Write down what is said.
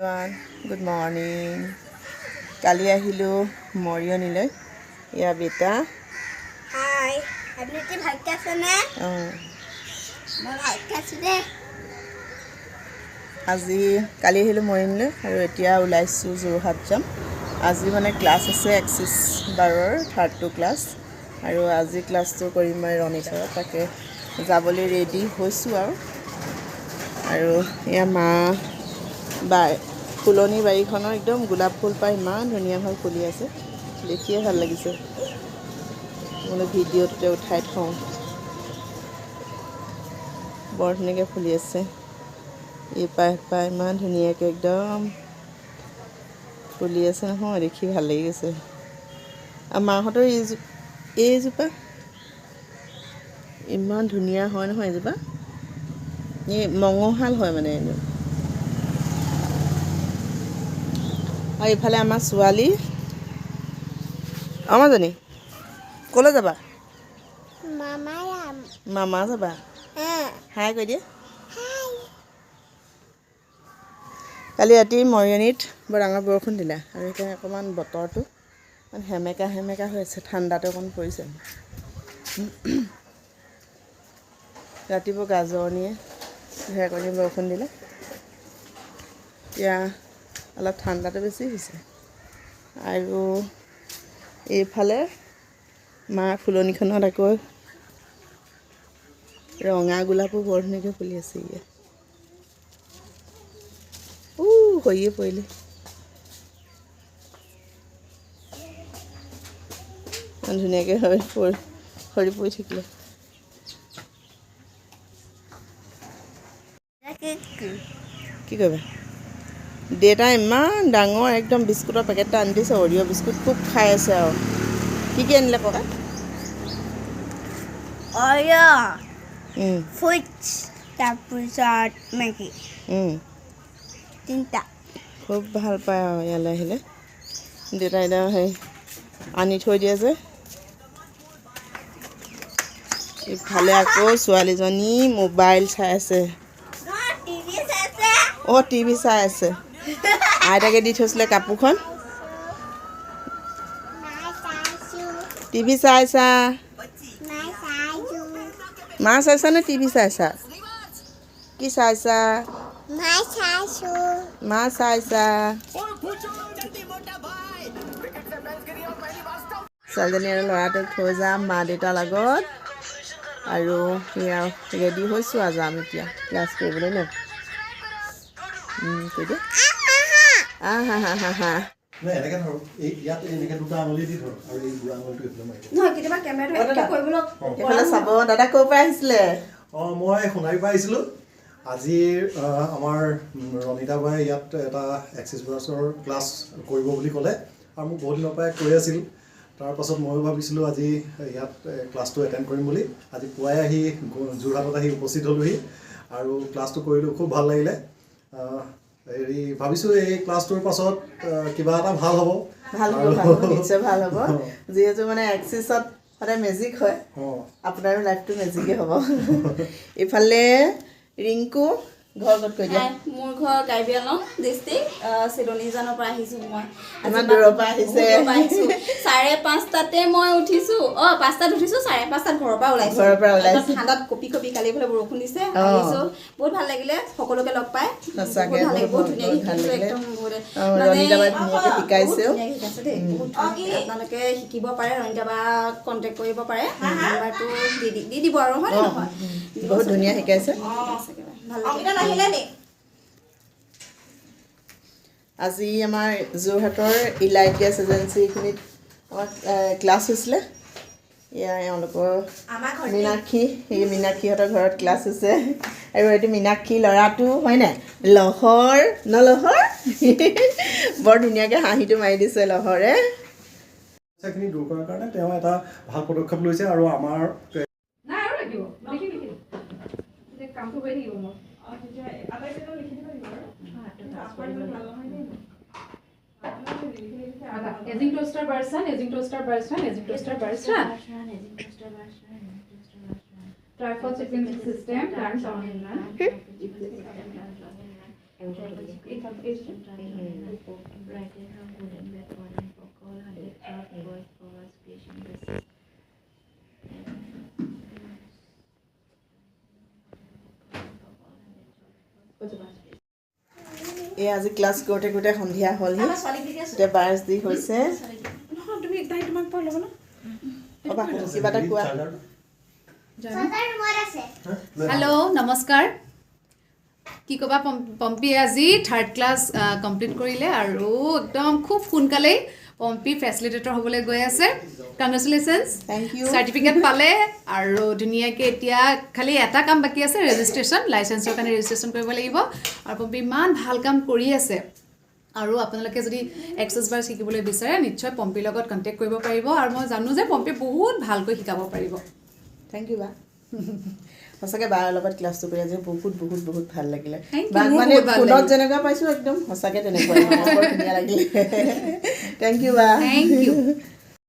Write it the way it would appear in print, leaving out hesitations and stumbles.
Good morning. Kali আহিলো মৰিয়নিলৈ ইয়া বেটা হাই আপনি কি ভাত খাইছে না মই ভাত খাইছো দে আজি কালি আহিলো মৰিয়নিলৈ আৰু এতিয়া ওলাইছো যোৰহাট যাম আজি মানে ক্লাছ আছে এক্সিস 12ৰ 3rd ক্লাছ আৰু আজি ক্লাছটো কৰিম মই ৰণিতা তাকে যাবলৈ ৰেডি হৈছো আৰু ইয়া মা বাই ফুলনি বাৰীখনৰ একদম গোলাপ ফুল পাই ইমান ধুনীয়া ভাল ফুলি আছে দেখিয়ে ভাল লাগিছে মানে ভিডিঅ'টোতে উঠাই থওঁ বৰ ধুনীয়াকৈ ফুলি আছে এই পাই ইমান ধুনীয়াকৈ একদম ফুলি আছে নহয় দেখি ভাল লাগি গৈছে আৰু মাহঁতৰ এইজোপা ইমান ধুনীয়া হয় নহয় এইজোপা এই মঙহাল হয় মানে আৰু ইফালে আমাৰ ছোৱালী আমাজনী ক'লৈ যাবা মামা যাবা হাই কৈ দিয়ে কালি ৰাতি মৰিয়নিত বৰ ডাঙৰ বৰষুণ দিলে আৰু সেইকাৰণে অকণমান বতৰটো মানে সেমেকা হৈ আছে ঠাণ্ডাটো অকণ পৰিছে ৰাতিপুৱা গাজনিয়ে ঢেৰেকনি বৰষুণ দিলে এতিয়া অলপ ঠাণ্ডাটো বেছি হৈছে আৰু এইফালে মাৰ ফুলনিখনত আকৌ ৰঙা গোলাপো বৰ ধুনীয়াকৈ ফুলি আছে ইয়াত হৈয়ে পৰিলে ইমান ধুনীয়াকৈ সৰি পৰি থাকিলে কি কৰিবা দেউতা ইমান ডাঙৰ একদম বিস্কুটৰ পেকেট এটা আনি দিছে অৰিঅ' বিস্কুট খুব খাই আছে আৰু কি আনিলে ককা অৰিঅ' ফুডছ তাৰপিছত মেগী তিনিটা খুব ভাল পায় আৰু ইয়ালৈ আহিলে দেউতা এতিয়া সেই আনি থৈ দিয়ে যে ইফালে আকৌ ছোৱালীজনী মোবাইল চাই আছে টিভি চাই আছে আইতাকে দি থৈছিলে কাপোৰখন টিভি চাইছা মা চাইছা নে টিভি চাইছা কি চাইছা মা চাইছা ছোৱালীজনী আৰু ল'ৰাটোক থৈ যাম মা দেউতাৰ লগত আৰু সেয়া ৰেডি হৈছোঁ আৰু যাম এতিয়া ক্লাছ কৰিবলৈ ন কৈ দিয়া চাব দাদা ক'ৰ পৰা আহিছিলে মই সোণাৰীৰ পৰা আহিছিলোঁ আজি আমাৰ ৰণিতা বাই ইয়াত এটা এক্সিছ ব্ৰাছৰ ক্লাছ কৰিব বুলি ক'লে আৰু মোক বহুত দিনৰ পৰাই কৈ আছিল তাৰপাছত ময়ো ভাবিছিলোঁ আজি ইয়াত ক্লাছটো এটেণ্ড কৰিম বুলি আজি পুৱাই আহি যোৰহাটত আহি উপস্থিত হ'লোহি আৰু ক্লাছটো কৰিলোঁ খুব ভাল লাগিলে হেৰি ভাবিছোঁ এই ক্লাছটোৰ পাছত কিবা এটা ভাল হ'ব নিশ্চয় ভাল হ'ব যিহেতু মানে এক্সিছত সদায় মেজিক হয় আপোনাৰো লাইফটো মেজিকে হ'ব ইফালে ৰিংকু ঘৰ ক'ত কৈ দিয়া মোৰ ঘৰ কাৰ্বি আংলং ডিষ্ট্ৰিক্ট চিলনিজানৰ পৰা আহিছোঁ মই ইমান দূৰৰ পৰা আহিছে 5:30টাতে মই উঠিছোঁ 5টাত উঠিছোঁ 5:30টাত ঘৰৰ পৰা ওলাইছোঁ ঠাণ্ডাত কপি কালি বোলে বৰষুণ দিছে আহিছোঁ বহুত ভাল লাগিলে সকলোকে লগ পাই সঁচাকৈ বহুত ধুনীয়াকৈ একদম শিকাইছে আপোনালোকে শিকিব পাৰে ৰণিতা বা কণ্টেক্ট কৰিব পাৰে নাম্বাৰটো দি দিব আৰু হয় নহয় বহুত ধুনীয়া শিকাইছে আজি আমাৰ যোৰহাটৰ ইলাইট গেছ এজেঞ্চিখিনিত আমাৰ ক্লাছ হৈছিলে এয়া এওঁলোকৰ মীনাক্ষীহঁতৰ ঘৰত ক্লাছ হৈছে আৰু এইটো মীনাক্ষী ল'ৰাটো হয় নাই লহৰ বৰ ধুনীয়াকৈ হাঁহিটো মাৰি দিছে লহৰে দূৰ কৰাৰ কাৰণে তেওঁ এটা ভাল পদক্ষেপ লৈছে আৰু আমাৰ Aging toaster version. Tripod sequencing system turns on. এই আজি ক্লাছ কৰোঁতে কৰোঁতে সন্ধিয়া হ'লহি এতিয়া বাৰছ দি হৈছে তুমি তাই তোমাক পাই ল'ব ন অবা কিবা এটা কোৱা হেল্ল' নমস্কাৰ কি ক'বা পম্পী আজি 3rd ক্লাছ কমপ্লিট কৰিলে আৰু একদম খুব সোনকালেই পম্পী ফেচিলিটেটৰ হ'বলৈ গৈ আছে কংগ্ৰেচুলেশ্যনছ Thank you. চাৰ্টিফিকেট পালে আৰু ধুনীয়াকৈ এতিয়া খালি এটা কাম বাকী আছে ৰেজিষ্ট্ৰেশ্যন লাইচেঞ্চৰ কাৰণে ৰেজিষ্ট্ৰেশ্যন কৰিব লাগিব আৰু পম্পী ইমান ভাল কাম কৰি আছে আৰু আপোনালোকে যদি এক্সেছ বাৰ শিকিবলৈ বিচাৰে নিশ্চয় পম্পীৰ লগত কণ্টেক্ট কৰিব পাৰিব আৰু মই জানো যে পম্পী বহুত ভালকৈ শিকাব পাৰিব থেংক ইউ বা সঁচাকৈ বাৰ লগত ক্লাছটো কৰি আজি বহুত বহুত বহুত ভাল লাগিলে Thank you, বাক মোৰ মানে বহুত ভাল ফোনত লাগিলে। যেনেকুৱা পাইছোঁ একদম সঁচাকৈ তেনেকুৱা বৰ ধুনীয়া লাগিলে থেংক ইউ বা থেংক ইউ